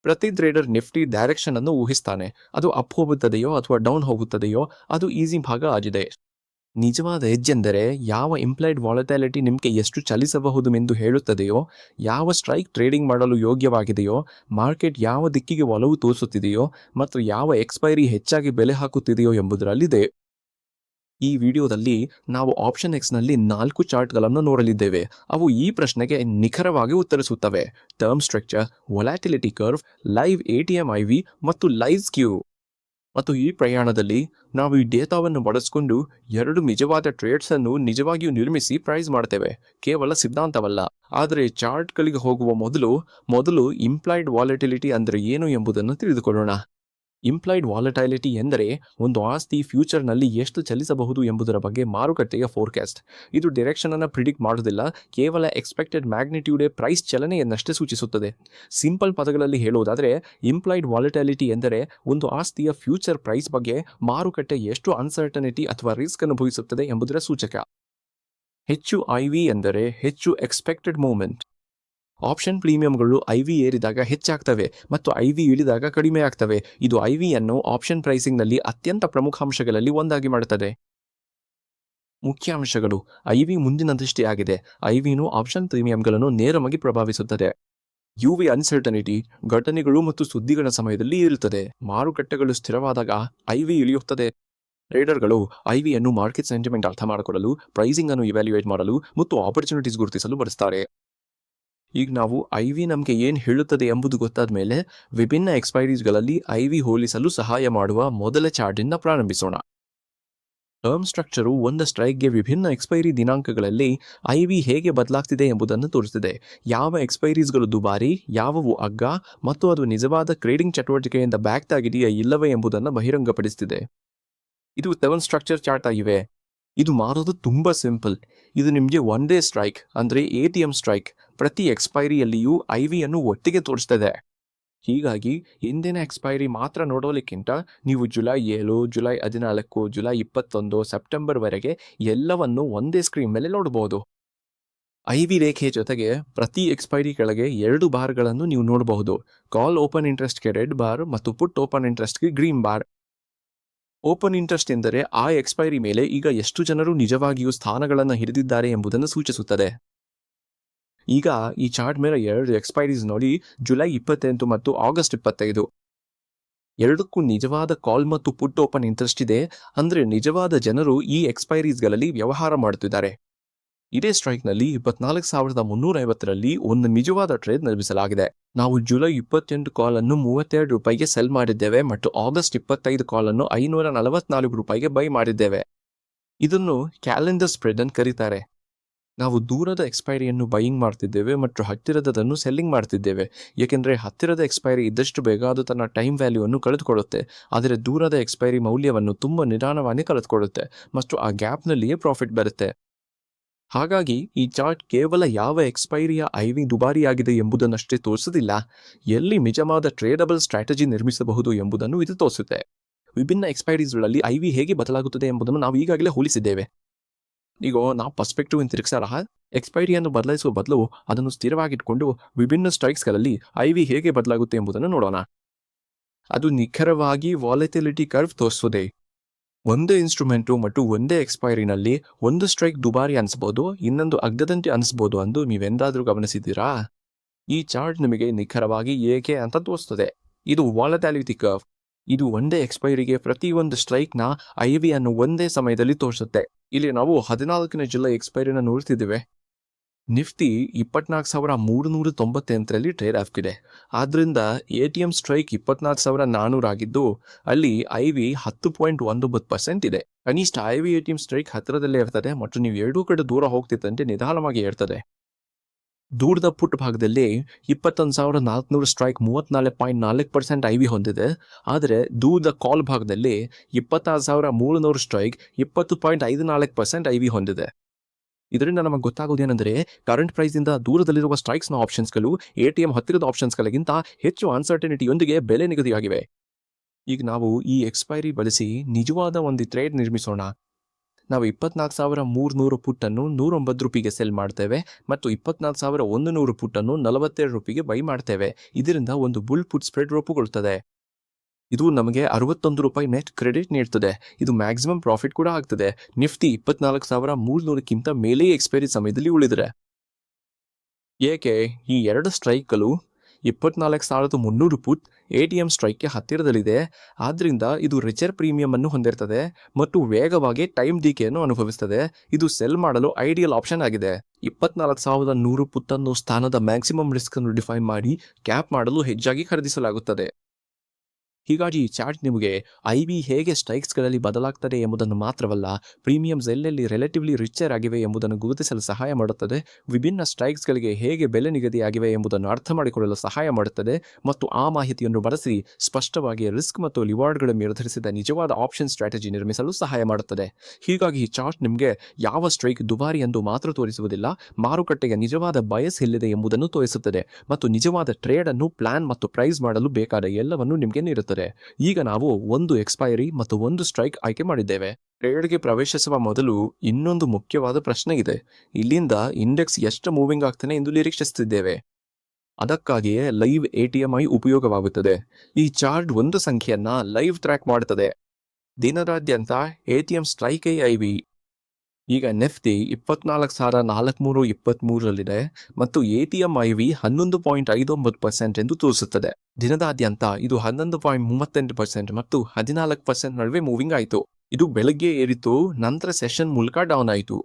ಪ್ರತಿ trader Nifty direction ಅನ್ನು ಊಹಿಸ್ತಾನೆ. ಅದು ಅಪ್ ಹೋಗುತ್ತದೆಯೋ ಅಥವಾ ಡೌನ್ ಹೋಗುತ್ತದೆಯೋ ಅದು ಈಸಿ ಭಾಗ ಆಗಿದೆ. ನಿಜವಾದ ಎಡ್ಜ್ ಎಂದರೆ ಯಾವ ಇಂಪ್ಲೈಡ್ ವಾಲಟಾಲಿಟಿ ನಿಮಗೆ ಎಷ್ಟು ಚಲಿಸಬಹುದು ಎಂದು ಹೇಳುತ್ತದೆಯೋ, ಯಾವ ಸ್ಟ್ರೈಕ್ ಟ್ರೇಡಿಂಗ್ ಮಾಡಲು ಯೋಗ್ಯವಾಗಿದೆಯೋ, ಮಾರ್ಕೆಟ್ ಯಾವ ದಿಕ್ಕಿಗೆ ಒಲವು ತೋರಿಸುತ್ತಿದೆಯೋ ಮತ್ತು ಯಾವ ಎಕ್ಸ್ಪೈರಿ ಹೆಚ್ಚಾಗಿ ಬೆಲೆ ಹಾಕುತ್ತಿದೆಯೋ ಎಂಬುದರಲ್ಲಿದೆ. ಈ ವಿಡಿಯೋದಲ್ಲಿ ನಾವು ಆಪ್ಷನ್ ಎಕ್ಸ್ನಲ್ಲಿ 4 ಚಾರ್ಟ್ಗಳನ್ನು ನೋಡಲಿದ್ದೇವೆ. ಅವು ಈ ಪ್ರಶ್ನೆಗೆ ನಿಖರವಾಗಿ ಉತ್ತರಿಸುತ್ತವೆ: term structure, volatility curve, live ATM IV ಮತ್ತು ಲೈವ್ ಸ್ಕ್ಯೂ. ಮತ್ತು ಈ ಪ್ರಯಾಣದಲ್ಲಿ ನಾವು ಈ ಡೇಟಾವನ್ನು ಬಳಸಿಕೊಂಡು 2 ನಿಜವಾದ ಟ್ರೇಡ್ಸ್ ಅನ್ನು ನಿಜವಾಗಿಯೂ ನಿರ್ಮಿಸಿ ಪ್ರೈಸ್ ಮಾಡ್ತೇವೆ. ಕೇವಲ ಸಿದ್ಧಾಂತವಲ್ಲ. ಆದರೆ ಚಾರ್ಟ್ಗಳಿಗೆ ಹೋಗುವ ಮೊದಲು ಇಂಪ್ಲೈಡ್ ವಾಲಟಿಲಿಟಿ ಅಂದರೆ ಏನು ಎಂಬುದನ್ನು ತಿಳಿದುಕೊಳ್ಳೋಣ. ಇಂಪ್ಲೈಡ್ ವಾಲಟೈಲಿಟಿ ಎಂದರೆ ಒಂದು ಆಸ್ತಿ ಫ್ಯೂಚರ್ನಲ್ಲಿ ಎಷ್ಟು ಚಲಿಸಬಹುದು ಎಂಬುದರ ಬಗ್ಗೆ ಮಾರುಕಟ್ಟೆಯ ಫೋರ್ಕಾಸ್ಟ್. ಇದು ಡೈರೆಕ್ಷನ್ ಅನ್ನು ಪ್ರಿಡಿಕ್ಟ್ ಮಾಡುವುದಿಲ್ಲ, ಕೇವಲ ಎಕ್ಸ್ಪೆಕ್ಟೆಡ್ ಮ್ಯಾಗ್ನಿಟ್ಯೂಡ್ ಪ್ರೈಸ್ ಚಲನೆಯನ್ನಷ್ಟೇ ಸೂಚಿಸುತ್ತದೆ. ಸಿಂಪಲ್ ಪದಗಳಲ್ಲಿ ಹೇಳುವುದಾದರೆ ಇಂಪ್ಲೈಡ್ ವಾಲಟೈಲಿಟಿ ಎಂದರೆ ಒಂದು ಆಸ್ತಿಯ ಫ್ಯೂಚರ್ ಪ್ರೈಸ್ ಬಗ್ಗೆ ಮಾರುಕಟ್ಟೆ ಎಷ್ಟು ಅನ್ಸರ್ಟನಿಟಿ ಅಥವಾ ರಿಸ್ಕ್ ಅನುಭವಿಸುತ್ತದೆ ಎಂಬುದರ ಸೂಚಕ. ಹೆಚ್ಚು IV ಎಂದರೆ ಹೆಚ್ಚು ಎಕ್ಸ್ಪೆಕ್ಟೆಡ್ ಮೂವ್ಮೆಂಟ್. ಆಪ್ಷನ್ ಪ್ರೀಮಿಯಂಗಳು IV ಏರಿದಾಗ ಹೆಚ್ಚಾಗ್ತವೆ ಮತ್ತು IV ಇಳಿದಾಗ ಕಡಿಮೆ ಆಗ್ತವೆ. ಇದು IV ಅನ್ನು ಆಪ್ಷನ್ ಪ್ರೈಸಿಂಗ್ನಲ್ಲಿ ಅತ್ಯಂತ ಪ್ರಮುಖ ಅಂಶಗಳಲ್ಲಿ ಒಂದಾಗಿ ಮಾಡುತ್ತದೆ. ಮುಖ್ಯ ಅಂಶಗಳು: IV ಮುಂದಿನ ದೃಷ್ಟಿಯಾಗಿದೆ. IVನು ಆಪ್ಷನ್ ಪ್ರೀಮಿಯಂಗಳನ್ನು ನೇರವಾಗಿ ಪ್ರಭಾವಿಸುತ್ತದೆ. UV ಅನ್ಸರ್ಟನಿಟಿ ಘಟನೆಗಳು ಮತ್ತು ಸುದ್ದಿಗಳ ಸಮಯದಲ್ಲಿ ಇರುತ್ತದೆ. ಮಾರುಕಟ್ಟೆಗಳು ಸ್ಥಿರವಾದಾಗ IV ಇಳಿಯುತ್ತದೆ. ಟ್ರೇಡರ್ಗಳು IVಯನ್ನು ಮಾರ್ಕೆಟ್ ಸೆಂಟಿಮೆಂಟ್ ಅರ್ಥ ಮಾಡಿಕೊಳ್ಳಲು, ಪ್ರೈಸಿಂಗ್ ಅನ್ನು ಇವ್ಯಾಲ್ಯೂಯೇಟ್ ಮಾಡಲು ಮತ್ತು ಆಪರ್ಚುನಿಟೀಸ್ ಗುರುತಿಸಲು ಬಳಸ್ತಾರೆ. ಈಗ ನಾವು IV ನಮಗೆ ಏನು ಹೇಳುತ್ತದೆ ಎಂಬುದು ಗೊತ್ತಾದ ಮೇಲೆ ವಿಭಿನ್ನ ಎಕ್ಸ್ಪೈರೀಸ್ಗಳಲ್ಲಿ IV ಹೋಲಿಸಲು ಸಹಾಯ ಮಾಡುವ ಮೊದಲ ಚಾರ್ಟಿಂದ ಪ್ರಾರಂಭಿಸೋಣ. ಟರ್ಮ್ ಸ್ಟ್ರಕ್ಚರು ಒಂದು ಸ್ಟ್ರೈಕ್ಗೆ ವಿಭಿನ್ನ ಎಕ್ಸ್ಪೈರಿ ದಿನಾಂಕಗಳಲ್ಲಿ IV ಹೇಗೆ ಬದಲಾಗ್ತಿದೆ ಎಂಬುದನ್ನು ತೋರಿಸುತ್ತದೆ. ಯಾವ ಎಕ್ಸ್ಪೈರೀಸ್ಗಳು ದುಬಾರಿ, ಯಾವುವು ಅಗ್ಗ ಮತ್ತು ಅದು ನಿಜವಾದ ಟ್ರೇಡಿಂಗ್ ಚಟುವಟಿಕೆಯಿಂದ ಬ್ಯಾಕ್ಟ್ ಆಗಿದೆಯಾ ಇಲ್ಲವೇ ಎಂಬುದನ್ನು ಬಹಿರಂಗಪಡಿಸುತ್ತಿದೆ. ಇದು ಟರ್ಮ್ ಸ್ಟ್ರಕ್ಚರ್ ಚಾರ್ಟ್ ಆಗಿವೆ. ಇದು ಮಾಡೋದು ತುಂಬ ಸಿಂಪಲ್. ಇದು ನಿಮಗೆ ಒನ್ ಡೇ ಸ್ಟ್ರೈಕ್ ಅಂದರೆ ATM ಸ್ಟ್ರೈಕ್ ಪ್ರತಿ ಎಕ್ಸ್ಪೈರಿಯಲ್ಲಿಯೂ IV ಅನ್ನು ಒಟ್ಟಿಗೆ ತೋರಿಸ್ತದೆ. ಹೀಗಾಗಿ ಹಿಂದಿನ ಎಕ್ಸ್ಪೈರಿ ಮಾತ್ರ ನೋಡೋಲಿಕ್ಕಿಂತ ನೀವು ಜುಲೈ 7, ಜುಲೈ 14, ಜುಲೈ 21, ಸೆಪ್ಟೆಂಬರ್ವರೆಗೆ ಎಲ್ಲವನ್ನು ಒಂದೇ ಸ್ಕ್ರೀನ್ ಮೇಲೆ ನೋಡಬಹುದು. IV ರೇಖೆ ಜೊತೆಗೆ ಪ್ರತಿ ಎಕ್ಸ್ಪೈರಿ ಕೆಳಗೆ 2 ಬಾರ್ಗಳನ್ನು ನೀವು ನೋಡಬಹುದು. ಕಾಲ್ ಓಪನ್ ಇಂಟ್ರೆಸ್ಟ್ಗೆ ರೆಡ್ ಬಾರ್ ಮತ್ತು ಪುಟ್ ಓಪನ್ ಇಂಟ್ರೆಸ್ಟ್ಗೆ ಗ್ರೀನ್ ಬಾರ್. ಓಪನ್ ಇಂಟ್ರೆಸ್ಟ್ ಎಂದರೆ ಆ ಎಕ್ಸ್ಪೈರಿ ಮೇಲೆ ಈಗ ಎಷ್ಟು ಜನರು ನಿಜವಾಗಿಯೂ ಸ್ಥಾನಗಳನ್ನು ಹಿಡಿದಿದ್ದಾರೆ ಎಂಬುದನ್ನು ಸೂಚಿಸುತ್ತದೆ. ಈಗ ಈ ಚಾರ್ಟ್ ಮೇಲೆ 2 ಎಕ್ಸ್ಪೈರೀಸ್ ನೋಡಿ, ಜುಲೈ 28 ಮತ್ತು ಆಗಸ್ಟ್ 25. ಎರಡಕ್ಕೂ ನಿಜವಾದ ಕಾಲ್ ಮತ್ತು ಪುಟ್ ಓಪನ್ ಇಂಟ್ರೆಸ್ಟ್ ಇದೆ. ಅಂದರೆ ನಿಜವಾದ ಜನರು ಈ ಎಕ್ಸ್ಪೈರೀಸ್ಗಳಲ್ಲಿ ವ್ಯವಹಾರ ಮಾಡುತ್ತಿದ್ದಾರೆ. ಇದೇ ಸ್ಟ್ರೈಕ್ನಲ್ಲಿ 24,350ರಲ್ಲಿ ಒಂದು ನಿಜವಾದ ಟ್ರೇಡ್ ನಿರ್ಮಿಸಲಾಗಿದೆ. ನಾವು ಜುಲೈ 28 ಕಾಲ್ ಅನ್ನು $32 ಸೆಲ್ ಮಾಡಿದ್ದೇವೆ ಮತ್ತು ಆಗಸ್ಟ್ 25 ಕಾಲ್ ಅನ್ನು $544 ಬೈ ಮಾಡಿದ್ದೇವೆ. ಇದನ್ನು ಕ್ಯಾಲೆಂಡರ್ ಸ್ಪ್ರೆಡ್ ಅಂತ ಕರೀತಾರೆ. ನಾವು ದೂರದ ಎಕ್ಸ್ಪೈರಿಯನ್ನು ಬೈಯಿಂಗ್ ಮಾಡ್ತಿದ್ದೇವೆ ಮತ್ತು ಹತ್ತಿರದದನ್ನು ಸೆಲ್ಲಿಂಗ್ ಮಾಡ್ತಿದ್ದೇವೆ. ಏಕೆಂದರೆ ಹತ್ತಿರದ ಎಕ್ಸ್ಪೈರಿ ಇದ್ದಷ್ಟು ಬೇಗ ಅದು ತನ್ನ ಟೈಮ್ ವ್ಯಾಲ್ಯೂವನ್ನು ಕಳೆದುಕೊಳ್ಳುತ್ತೆ, ಆದರೆ ದೂರದ ಎಕ್ಸ್ಪೈರಿ ಮೌಲ್ಯವನ್ನು ತುಂಬ ನಿಧಾನವಾಗಿ ಕಳೆದುಕೊಳ್ಳುತ್ತೆ ಮತ್ತು ಆ ಗ್ಯಾಪ್ನಲ್ಲಿಯೇ ಪ್ರಾಫಿಟ್ ಬರುತ್ತೆ. ಹಾಗಾಗಿ ಈ ಚಾರ್ಟ್ ಕೇವಲ ಯಾವ ಎಕ್ಸ್ಪೈರಿಯ IV ದುಬಾರಿಯಾಗಿದೆ ಎಂಬುದನ್ನಷ್ಟೇ ತೋರಿಸೋದಿಲ್ಲ, ಎಲ್ಲಿ ನಿಜವಾದ ಟ್ರೇಡಬಲ್ ಸ್ಟ್ರಾಟಜಿ ನಿರ್ಮಿಸಬಹುದು ಎಂಬುದನ್ನು ಇದು ತೋರಿಸುತ್ತೆ. ವಿಭಿನ್ನ ಎಕ್ಸ್ಪೈರೀಸ್ಗಳಲ್ಲಿ IV ಹೇಗೆ ಬದಲಾಗುತ್ತದೆ ಎಂಬುದನ್ನು ನಾವು ಈಗಾಗಲೇ ಹೋಲಿಸಿದ್ದೇವೆ. ಈಗ ನಾವು ಪರ್ಸ್ಪೆಕ್ಟಿವ್ ತಿರುಗಿಸಾರ ಎಕ್ಸ್ಪೈರಿಯನ್ನು ಬದಲಾಯಿಸುವ ಬದಲು ಅದನ್ನು ಸ್ಥಿರವಾಗಿಟ್ಕೊಂಡು ವಿಭಿನ್ನ ಸ್ಟ್ರೈಕ್ಸ್ಗಳಲ್ಲಿ IV ಹೇಗೆ ಬದಲಾಗುತ್ತೆ ಎಂಬುದನ್ನು ನೋಡೋಣ. ಅದು ನಿಖರವಾಗಿ ವಾಲಟಿಲಿಟಿ ಕರ್ವ್ ತೋರಿಸುತ್ತದೆ. ಒಂದೇ ಇನ್ಸ್ಟ್ರೂಮೆಂಟು ಮತ್ತು ಒಂದೇ ಎಕ್ಸ್ಪೈರಿನಲ್ಲಿ ಒಂದು ಸ್ಟ್ರೈಕ್ ದುಬಾರಿ ಅನಿಸ್ಬೋದು, ಇನ್ನೊಂದು ಅಗ್ಗದಂತೆ ಅನಿಸ್ಬೋದು ಎಂದು ನೀವೆಂದಾದರೂ ಗಮನಿಸಿದ್ದೀರಾ? ಈ ಚಾರ್ಟ್ ನಿಮಗೆ ನಿಖರವಾಗಿ ಏಕೆ ಅಂತ ತೋರಿಸ್ತದೆ. ಇದು ವಾಲಟಾಲಿಟಿ ಕರ್ವ್. ಇದು ಒಂದೇ ಎಕ್ಸ್ಪೈರಿಗೆ ಪ್ರತಿಯೊಂದು ಸ್ಟ್ರೈಕ್ನ IV ಅನ್ನು ಒಂದೇ ಸಮಯದಲ್ಲಿ ತೋರಿಸುತ್ತೆ. ಇಲ್ಲಿ ನಾವು 14ನೇ ಜುಲೈ ಎಕ್ಸ್ಪೈರಿನ ನೋಡ್ತಿದ್ದೇವೆ. ನಿಫ್ಟಿ 24,398ರಲ್ಲಿ ಟ್ರೇಡ್ ಆಗ್ತಿದೆ. ಆದ್ದರಿಂದ ATM ಸ್ಟ್ರೈಕ್ 24,400 ಆಗಿದ್ದು ಅಲ್ಲಿ IV 10.19% ಇದೆ. ಕನಿಷ್ಠ IV ATM ಸ್ಟ್ರೈಕ್ ಹತ್ತಿರದಲ್ಲೇ ಇರ್ತದೆ ಮತ್ತು ನೀವು ಎರಡೂ ಕಡೆ ದೂರ ಹೋಗ್ತಿದ್ದಂತೆ ನಿಧಾನವಾಗಿ ಇರ್ತದೆ. ದೂರದ ಪುಟ್ ಭಾಗದಲ್ಲಿ 21,400 ಸ್ಟ್ರೈಕ್ 34.4% IV ಹೊಂದಿದೆ. ಆದರೆ ದೂರದ ಕಾಲ್ ಭಾಗದಲ್ಲಿ 26,300 ಸ್ಟ್ರೈಕ್ 20.54% IV ಹೊಂದಿದೆ. ಇದರಿಂದ ನಮಗೆ ಗೊತ್ತಾಗೋದೇನೆಂದರೆ ಕರೆಂಟ್ ಪ್ರೈಸಿಂದ ದೂರದಲ್ಲಿರುವ ಸ್ಟ್ರೈಕ್ಸ್ನ ಆಪ್ಷನ್ಸ್ಗಳು ATM ಹತ್ತಿರದ ಆಪ್ಷನ್ಸ್ಗಳಿಗಿಂತ ಹೆಚ್ಚು ಅನ್ಸರ್ಟನಿಟಿಯೊಂದಿಗೆ ಬೆಲೆ ನಿಗದಿಯಾಗಿವೆ. ಈಗ ನಾವು ಈ ಎಕ್ಸ್ಪೈರಿ ಬಳಸಿ ನಿಜವಾದ ಒಂದು ಟ್ರೇಡ್ ನಿರ್ಮಿಸೋಣ. ನಾವು 24,300 ಪುಟ್ಟನ್ನು 109 ರೂಪಿಗೆ ಸೆಲ್ ಮಾಡ್ತೇವೆ ಮತ್ತು 24,100 ಪುಟ್ಟನ್ನು 42 ರೂಪಿಗೆ ಬೈ ಮಾಡ್ತೇವೆ. ಇದರಿಂದ ಒಂದು ಬುಲ್ ಪುಟ್ ಸ್ಪ್ರೆಡ್ ರೂಪುಗೊಳ್ಳುತ್ತದೆ. ಇದು ನಮಗೆ 61 ರೂಪಾಯಿ ನೆಟ್ ಕ್ರೆಡಿಟ್ ನೀಡ್ತದೆ. ಇದು ಮ್ಯಾಕ್ಸಿಮಮ್ ಪ್ರಾಫಿಟ್ ಕೂಡ ಆಗ್ತದೆ. ನಿಫ್ಟಿ 24,300ಕ್ಕಿಂತ ಮೇಲೆ ಎಕ್ಸ್ಪೈರಿ ಸಮಯದಲ್ಲಿ ಉಳಿದರೆ. ಏಕೆ ಈ ಎರಡು ಸ್ಟ್ರೈಕ್ಗಳು 24,300 ಪುಟ್ ATM ಸ್ಟ್ರೈಕ್ಗೆ ಹತ್ತಿರದಲ್ಲಿದೆ. ಆದ್ರಿಂದ ಇದು ರಿಚರ್ ಪ್ರೀಮಿಯಂ ಅನ್ನು ಹೊಂದಿರ್ತದೆ ಮತ್ತು ವೇಗವಾಗಿ ಟೈಮ್ ಡಿಕೆಯನ್ನು ಅನುಭವಿಸ್ತದೆ. ಇದು ಸೆಲ್ ಮಾಡಲು ಐಡಿಯಲ್ ಆಪ್ಷನ್ ಆಗಿದೆ. 24,100 ಪುಟ್ಟನ್ನು ಸ್ಥಾನದ ಮ್ಯಾಕ್ಸಿಮಮ್ ರಿಸ್ಕ್ ಅನ್ನು ಡಿಫೈನ್ ಮಾಡಿ ಕ್ಯಾಪ್ ಮಾಡಲು ಹೆಚ್ಚಾಗಿ ಖರೀದಿಸಲಾಗುತ್ತದೆ. ಹೀಗಾಗಿ ಈ ಚಾರ್ಟ್ ನಿಮಗೆ IB ಹೇಗೆ ಸ್ಟ್ರೈಕ್ಸ್ಗಳಲ್ಲಿ ಬದಲಾಗ್ತದೆ ಎಂಬುದನ್ನು ಮಾತ್ರವಲ್ಲ, ಪ್ರೀಮಿಯಮ್ಸ್ ಎಲ್ಲೆಲ್ಲಿ ರಿಲೇಟಿವ್ಲಿ ರಿಚರ್ ಆಗಿವೆ ಎಂಬುದನ್ನು ಗುರುತಿಸಲು ಸಹಾಯ ಮಾಡುತ್ತದೆ, ವಿಭಿನ್ನ ಸ್ಟ್ರೈಕ್ಸ್ಗಳಿಗೆ ಹೇಗೆ ಬೆಲೆ ನಿಗದಿಯಾಗಿವೆ ಎಂಬುದನ್ನು ಅರ್ಥ ಮಾಡಿಕೊಳ್ಳಲು ಸಹಾಯ ಮಾಡುತ್ತದೆ ಮತ್ತು ಆ ಮಾಹಿತಿಯನ್ನು ಬಳಸಿ ಸ್ಪಷ್ಟವಾಗಿ ರಿಸ್ಕ್ ಮತ್ತು ರಿವಾರ್ಡ್ಗಳ ನಿರ್ಧರಿಸಿದ ನಿಜವಾದ ಆಪ್ಷನ್ ಸ್ಟ್ರಾಟಜಿ ನಿರ್ಮಿಸಲು ಸಹಾಯ ಮಾಡುತ್ತದೆ. ಹೀಗಾಗಿ ಈ ಚಾರ್ಟ್ ನಿಮಗೆ ಯಾವ ಸ್ಟ್ರೈಕ್ ದುಬಾರಿ ಎಂದು ಮಾತ್ರ ತೋರಿಸುವುದಿಲ್ಲ, ಮಾರುಕಟ್ಟೆಗೆ ನಿಜವಾದ ಬಯಸ್ ಎಲ್ಲಿದೆ ಎಂಬುದನ್ನು ತೋರಿಸುತ್ತದೆ ಮತ್ತು ನಿಜವಾದ ಟ್ರೇಡ್ ಅನ್ನು ಪ್ಲಾನ್ ಮತ್ತು ಪ್ರೈಸ್ ಮಾಡಲು ಬೇಕಾದ ಎಲ್ಲವನ್ನು ನಿಮಗೆ ನೀಡುತ್ತದೆ. ಈಗ ನಾವು ಒಂದು ಎಕ್ಸ್ಪೈರಿ ಮತ್ತು ಒಂದು ಸ್ಟ್ರೈಕ್ ಆಯ್ಕೆ ಮಾಡಿದ್ದೇವೆ. ಟ್ರೇಡ್ಗೆ ಪ್ರವೇಶಿಸುವ ಮೊದಲು ಇನ್ನೊಂದು ಮುಖ್ಯವಾದ ಪ್ರಶ್ನೆ ಇದೆ. ಇಲ್ಲಿಂದ ಇಂಡೆಕ್ಸ್ ಎಷ್ಟು ಮೂವಿಂಗ್ ಆಗ್ತಾನೆ ಎಂದು ನಿರೀಕ್ಷಿಸುತ್ತಿದ್ದೇವೆ. ಅದಕ್ಕಾಗಿಯೇ ಲೈವ್ ATMI ಉಪಯೋಗವಾಗುತ್ತದೆ. ಈ ಚಾರ್ಟ್ ಒಂದು ಸಂಖ್ಯೆಯನ್ನ ಲೈವ್ ಟ್ರ್ಯಾಕ್ ಮಾಡುತ್ತದೆ. ದಿನದಾದ್ಯಂತ ATM ಸ್ಟ್ರೈಕ್ IB. ಈಗ ನಿಫ್ಟಿ 24,423 ಮತ್ತು ATM IB 11.59% ಎಂದು ತೋರಿಸುತ್ತದೆ. ದಿನದಾದ್ಯಂತ ಇದು 11.38% ಮತ್ತು 14% ನಡುವೆ ಮೂವಿಂಗ್ ಆಯಿತು. ಇದು ಬೆಳಗ್ಗೆ ಏರಿತು, ನಂತರ ಸೆಷನ್ ಮೂಲಕ ಡೌನ್ ಆಯಿತು.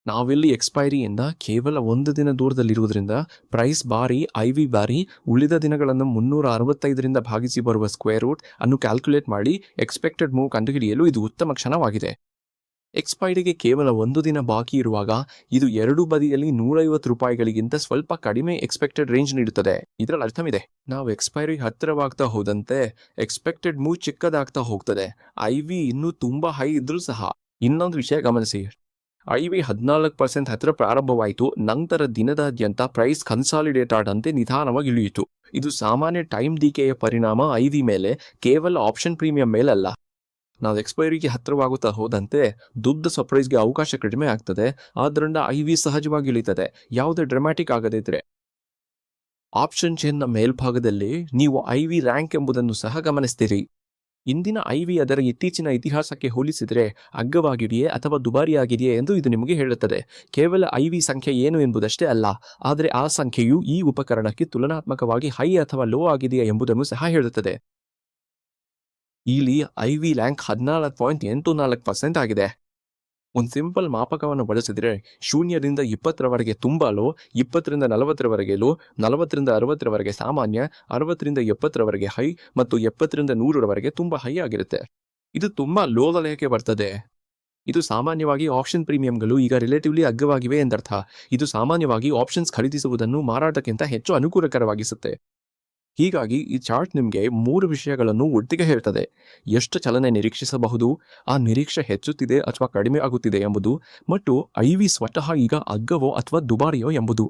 ನಾವಿಲ್ಲಿ ಎಕ್ಸ್ಪೈರಿಯಿಂದ ಕೇವಲ ಒಂದು ದಿನ ದೂರದಲ್ಲಿರುವುದರಿಂದ ಪ್ರೈಸ್ ಬಾರಿ IB ಬಾರಿ ಉಳಿದ ದಿನಗಳನ್ನು 365ರಿಂದ ಭಾಗಿಸಿ ಬರುವ ಸ್ಕ್ವೇರ್ ರೂಟ್ ಅನ್ನು ಕ್ಯಾಲ್ಕುಲೇಟ್ ಮಾಡಿ ಎಕ್ಸ್ಪೆಕ್ಟೆಡ್ ಮೂವ್ ಕಂಡುಹಿಡಿಯಲು ಇದು ಉತ್ತಮ ಕ್ಷಣವಾಗಿದೆ. ಎಕ್ಸ್ಪೈರಿಗೆ ಕೇವಲ ಒಂದು ದಿನ ಬಾಕಿ ಇರುವಾಗ ಇದು ಎರಡೂ ಬದಿಯಲ್ಲಿ 150 ರೂಪಾಯಿಗಳಿಗಿಂತ ಸ್ವಲ್ಪ ಕಡಿಮೆ ಎಕ್ಸ್ಪೆಕ್ಟೆಡ್ ರೇಂಜ್ ನೀಡುತ್ತದೆ. ಇದರಲ್ಲಿ ಅರ್ಥವಿದೆ. ನಾವು ಎಕ್ಸ್ಪೈರಿ ಹತ್ತಿರವಾಗ್ತಾ ಹೋದಂತೆ ಎಕ್ಸ್ಪೆಕ್ಟೆಡ್ ಮೂವ್ ಚಿಕ್ಕದಾಗ್ತಾ ಹೋಗ್ತದೆ. IB ಇನ್ನೂ ತುಂಬಾ ಹೈ ಇದ್ರೂ ಸಹ. ಇನ್ನೊಂದು ವಿಷಯ ಗಮನಿಸಿ, IB 14% ಹತ್ತಿರ ಪ್ರಾರಂಭವಾಯಿತು, ನಂತರ ದಿನದಾದ್ಯಂತ ಪ್ರೈಸ್ ಕನ್ಸಾಲಿಡೇಟ್ ಆದಂತೆ ನಿಧಾನವಾಗಿ ಇಳಿಯಿತು. ಇದು ಸಾಮಾನ್ಯ ಟೈಮ್ ಡಿಕೆಯ ಪರಿಣಾಮ IB ಮೇಲೆ, ಕೇವಲ ಆಪ್ಷನ್ ಪ್ರೀಮಿಯಂ ಮೇಲಲ್ಲ. ನಾವು ಎಕ್ಸ್ಪೈರಿಗೆ ಹತ್ತಿರವಾಗುತ್ತಾ ಹೋದಂತೆ ದೊಡ್ಡ ಸರ್ಪ್ರೈಸ್ಗೆ ಅವಕಾಶ ಕಡಿಮೆ ಆಗ್ತದೆ. ಆದ್ದರಿಂದ IB ಸಹಜವಾಗಿ ಇಳಿತದೆ, ಯಾವುದೇ ಡ್ರಾಮ್ಯಾಟಿಕ್ ಆಗದಿದ್ರೆ. ಆಪ್ಷನ್ ಚೈನ್ನ ಮೇಲ್ಭಾಗದಲ್ಲಿ ನೀವು IB ರ್ಯಾಂಕ್ ಎಂಬುದನ್ನು ಸಹ ಗಮನಿಸ್ತೀರಿ. ಇಂದಿನ IB ಅದರ ಇತ್ತೀಚಿನ ಇತಿಹಾಸಕ್ಕೆ ಹೋಲಿಸಿದರೆ ಅಗ್ಗವಾಗಿದೆಯೇ ಅಥವಾ ದುಬಾರಿಯಾಗಿದೆಯೇ ಎಂದು ಇದು ನಿಮಗೆ ಹೇಳುತ್ತದೆ. ಕೇವಲ IB ಸಂಖ್ಯೆ ಏನು ಎಂಬುದಷ್ಟೇ ಅಲ್ಲ, ಆದರೆ ಆ ಸಂಖ್ಯೆಯು ಈ ಉಪಕರಣಕ್ಕೆ ತುಲನಾತ್ಮಕವಾಗಿ ಹೈ ಅಥವಾ ಲೋ ಆಗಿದೆಯೇ ಎಂಬುದನ್ನು ಸಹ ಹೇಳುತ್ತದೆ. ಇಲ್ಲಿ IB ರ್ಯಾಂಕ್ 14.84% ಆಗಿದೆ. ಒಂದು ಸಿಂಪಲ್ ಮಾಪಕವನ್ನು ಬಳಸಿದರೆ 0ರಿಂದ 20ರವರೆಗೆ ತುಂಬಾ ಲೋ, 20ರಿಂದ 40ರವರೆಗೆ ಲೋ, 40ರಿಂದ 60ರವರೆಗೆ ಸಾಮಾನ್ಯ, 60ರಿಂದ 70ರವರೆಗೆ ಹೈ ಮತ್ತು 70ರಿಂದ 100ರವರೆಗೆ ತುಂಬಾ ಹೈ ಆಗಿರುತ್ತೆ. ಇದು ತುಂಬಾ ಲೋ ವಲಯಕ್ಕೆ ಬರ್ತದೆ. ಇದು ಸಾಮಾನ್ಯವಾಗಿ ಆಪ್ಷನ್ ಪ್ರೀಮಿಯಂಗಳು ಈಗ ರಿಲೇಟಿವ್ಲಿ ಅಗ್ಗವಾಗಿವೆ ಎಂದರ್ಥ. ಇದು ಸಾಮಾನ್ಯವಾಗಿ ಆಪ್ಷನ್ಸ್ ಖರೀದಿಸುವುದನ್ನು ಮಾರಾಟಕ್ಕಿಂತ ಹೆಚ್ಚು ಅನುಕೂಲಕರವಾಗಿಸುತ್ತೆ. ಹೀಗಾಗಿ ಈ ಚಾರ್ಟ್ ನಿಮಗೆ 3 ವಿಷಯಗಳನ್ನು ಒಟ್ಟಿಗೆ ಹೇಳ್ತದೆ. ಎಷ್ಟು ಚಲನೆ ನಿರೀಕ್ಷಿಸಬಹುದು, ಆ ನಿರೀಕ್ಷೆ ಹೆಚ್ಚುತ್ತಿದೆ ಅಥವಾ ಕಡಿಮೆ ಆಗುತ್ತಿದೆ ಎಂಬುದು, ಮತ್ತು IB ಸ್ವತಃ ಈಗ ಅಗ್ಗವೋ ಅಥವಾ ದುಬಾರಿಯೋ ಎಂಬುದು.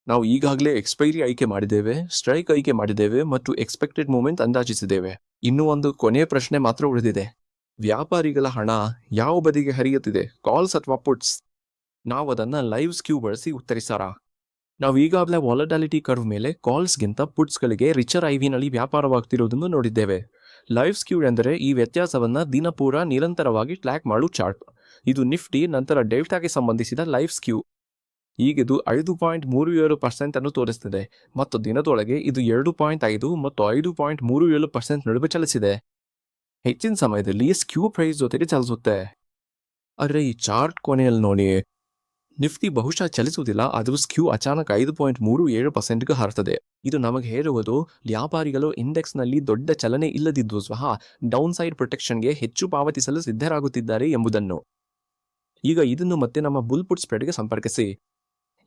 ನಾವು ಈಗಾಗಲೇ ಎಕ್ಸ್ಪೈರಿ ಆಯ್ಕೆ ಮಾಡಿದ್ದೇವೆ, ಸ್ಟ್ರೈಕ್ ಆಯ್ಕೆ ಮಾಡಿದ್ದೇವೆ ಮತ್ತು ಎಕ್ಸ್ಪೆಕ್ಟೆಡ್ ಮೂವ್ಮೆಂಟ್ ಅಂದಾಜಿಸಿದ್ದೇವೆ. ಇನ್ನೂ ಒಂದು ಕೊನೆಯ ಪ್ರಶ್ನೆ ಮಾತ್ರ ಉಳಿದಿದೆ. ವ್ಯಾಪಾರಿಗಳ ಹಣ ಯಾವ ಬದಿಗೆ ಹರಿಯುತ್ತಿದೆ, ಕಾಲ್ಸ್ ಅಥವಾ ಪುಟ್ಸ್? ನಾವು ಅದನ್ನು ಲೈವ್ ಸ್ಕ್ಯೂ ಬಳಸಿ ಉತ್ತರಿಸಾರ. ನಾವು ಈಗಾಗಲೇ ವಾಲಟಾಲಿಟಿ ಕರ್ವ್ ಮೇಲೆ ಕಾಲ್ಸ್ಗಿಂತ ಪುಟ್ಸ್ಗಳಿಗೆ ರಿಚರ್ IBನಲ್ಲಿ ವ್ಯಾಪಾರವಾಗ್ತಿರೋದನ್ನು ನೋಡಿದ್ದೇವೆ. ಲೈವ್ ಸ್ಕ್ಯೂ ಎಂದರೆ ಈ ವ್ಯತ್ಯಾಸವನ್ನು ದಿನಪೂರ ನಿರಂತರವಾಗಿ ಟ್ರ್ಯಾಕ್ ಮಾಡೋ ಚಾರ್ಟ್. ಇದು ನಿಫ್ಟಿ ನಂತರ ಡೆಲ್ಟಾಗೆ ಸಂಬಂಧಿಸಿದ ಲೈವ್ ಸ್ಕ್ಯೂ. ಈಗಿದು 5.37% ಅನ್ನು ತೋರಿಸುತ್ತದೆ ಮತ್ತು ದಿನದೊಳಗೆ ಇದು 2.5 ಮತ್ತು 5.37% ನಡುವೆ ಚಲಿಸಿದೆ. ಹೆಚ್ಚಿನ ಸಮಯದಲ್ಲಿ ಸ್ಕ್ಯೂ ಪ್ರೈಸ್ ಜೊತೆಗೆ ಚಲಿಸುತ್ತೆ. ಆದರೆ ಈ ಚಾರ್ಟ್ ಕೊನೆಯಲ್ಲಿ ನೋಡಿ, ನಿಫ್ಟಿ ಬಹುಶಃ ಚಲಿಸುವುದಿಲ್ಲ, ಆದರೂ ಸ್ಕ್ಯೂ ಅಚಾನಕ್ 5.37%ಗೆ ಹಾರುತ್ತದೆ. ಇದು ನಮಗೆ ಹೇಳುವುದು ವ್ಯಾಪಾರಿಗಳು ಇಂಡೆಕ್ಸ್ನಲ್ಲಿ ದೊಡ್ಡ ಚಲನೆ ಇಲ್ಲದಿದ್ದು ಸಹ ಡೌನ್ ಸೈಡ್ ಪ್ರೊಟೆಕ್ಷನ್ಗೆ ಹೆಚ್ಚು ಪಾವತಿಸಲು ಸಿದ್ಧರಾಗುತ್ತಿದ್ದಾರೆ ಎಂಬುದನ್ನು. ಈಗ ಇದನ್ನು ಮತ್ತೆ ನಮ್ಮ ಬುಲ್ ಪುಟ್ ಸ್ಪ್ರೆಡ್ಗೆ ಸಂಪರ್ಕಿಸಿ.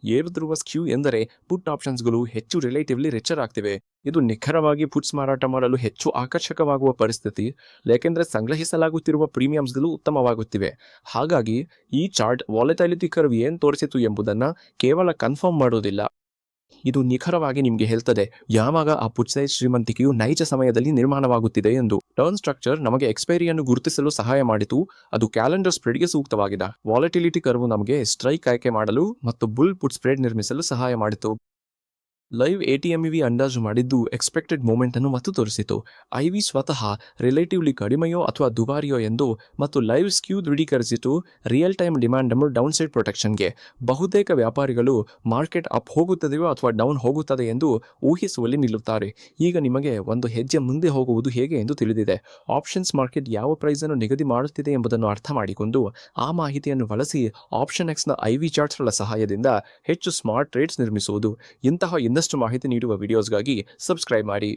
ಏರುತ್ತಿರುವ ಸ್ಕ್ಯೂ ಎಂದರೆ ಪುಟ್ ಆಪ್ಷನ್ಸ್ಗಳು ಹೆಚ್ಚು ರಿಲೇಟಿವ್ಲಿ ರಿಚರ್ ಆಗ್ತಿವೆ. ಇದು ನಿಖರವಾಗಿ ಪುಟ್ಸ್ ಮಾರಾಟ ಮಾಡಲು ಹೆಚ್ಚು ಆಕರ್ಷಕವಾಗುವ ಪರಿಸ್ಥಿತಿ, ಏಕೆಂದರೆ ಸಂಗ್ರಹಿಸಲಾಗುತ್ತಿರುವ ಪ್ರೀಮಿಯಮ್ಸ್ಗಳು ಉತ್ತಮವಾಗುತ್ತಿವೆ. ಹಾಗಾಗಿ ಈ ಚಾರ್ಟ್ ವಾಲಟಾಲಿಟಿ ಕರ್ವ್ ಏನು ತೋರಿಸಿತು ಎಂಬುದನ್ನು ಕೇವಲ ಕನ್ಫರ್ಮ್ ಮಾಡೋದಿಲ್ಲ, ಇದು ನಿಖರವಾಗಿ ನಿಮಗೆ ಹೇಳ್ತದೆ ಯಾವಾಗ ಆ ಪುಟ್ ಸೈಜ್ ಶ್ರೀಮಂತಿಕೆಯು ನೈಜ ಸಮಯದಲ್ಲಿ ನಿರ್ಮಾಣವಾಗುತ್ತಿದೆ ಎಂದು. ಟರ್ನ್ ಸ್ಟ್ರಕ್ಚರ್ ನಮಗೆ ಎಕ್ಸ್ಪೈರಿಯನ್ನು ಗುರುತಿಸಲು ಸಹಾಯ ಮಾಡಿತು. ಅದು ಕ್ಯಾಲೆಂಡರ್ ಸ್ಪ್ರೆಡ್ಗೆ ಸೂಕ್ತವಾಗಿದೆ. ವಾಲಟಿಲಿಟಿ ಕರ್ವ್ ನಮಗೆ ಸ್ಟ್ರೈಕ್ ಆಯ್ಕೆ ಮಾಡಲು ಮತ್ತು ಬುಲ್ ಪುಟ್ ಸ್ಪ್ರೆಡ್ ನಿರ್ಮಿಸಲು ಸಹಾಯ ಮಾಡಿತು. ಲೈವ್ ATMEV ಅಂದಾಜು ಮಾಡಿದ್ದು ಎಕ್ಸ್ಪೆಕ್ಟೆಡ್ ಮೂಮೆಂಟ್ ಅನ್ನು ಮತ್ತು ತೋರಿಸಿತು. IV ಸ್ವತಃ ರಿಲೇಟಿವ್ಲಿ ಕಡಿಮೆಯೋ ಅಥವಾ ದುಬಾರಿಯೋ ಎಂದು ಮತ್ತು ಲೈವ್ ಸ್ಕ್ಯೂ ದೃಢೀಕರಿಸಿತು ರಿಯಲ್ ಟೈಮ್ ಡಿಮ್ಯಾಂಡ್ ಅನ್ನು ಡೌನ್ ಸೈಡ್ ಪ್ರೊಟೆಕ್ಷನ್ಗೆ. ಬಹುತೇಕ ವ್ಯಾಪಾರಿಗಳು ಮಾರ್ಕೆಟ್ ಅಪ್ ಹೋಗುತ್ತದೆಯೋ ಅಥವಾ ಡೌನ್ ಹೋಗುತ್ತದೆ ಎಂದು ಊಹಿಸುವಲ್ಲಿ ನಿಲ್ಲುತ್ತಾರೆ. ಈಗ ನಿಮಗೆ ಒಂದು ಹೆಜ್ಜೆ ಮುಂದೆ ಹೋಗುವುದು ಹೇಗೆ ಎಂದು ತಿಳಿದಿದೆ. ಆಪ್ಷನ್ಸ್ ಮಾರ್ಕೆಟ್ ಯಾವ ಪ್ರೈಸ್ ಅನ್ನು ನಿಗದಿ ಮಾಡುತ್ತಿದೆ ಎಂಬುದನ್ನು ಅರ್ಥ ಮಾಡಿಕೊಂಡು ಆ ಮಾಹಿತಿಯನ್ನು ಬಳಸಿ ಆಪ್ಷನ್ ಎಕ್ಸ್ನ IV ಚಾರ್ಟ್ಸ್ಗಳ ಸಹಾಯದಿಂದ ಹೆಚ್ಚು ಸ್ಮಾರ್ಟ್ ಟ್ರೇಡ್ಸ್ ನಿರ್ಮಿಸುವುದು. ಇಂತಹ ಇನ್ನಷ್ಟು ಮಾಹಿತಿ ನೀಡುವ ವಿಡಿಯೋಸ್ಗಾಗಿ ಸಬ್ಸ್ಕ್ರೈಬ್ ಮಾಡಿ.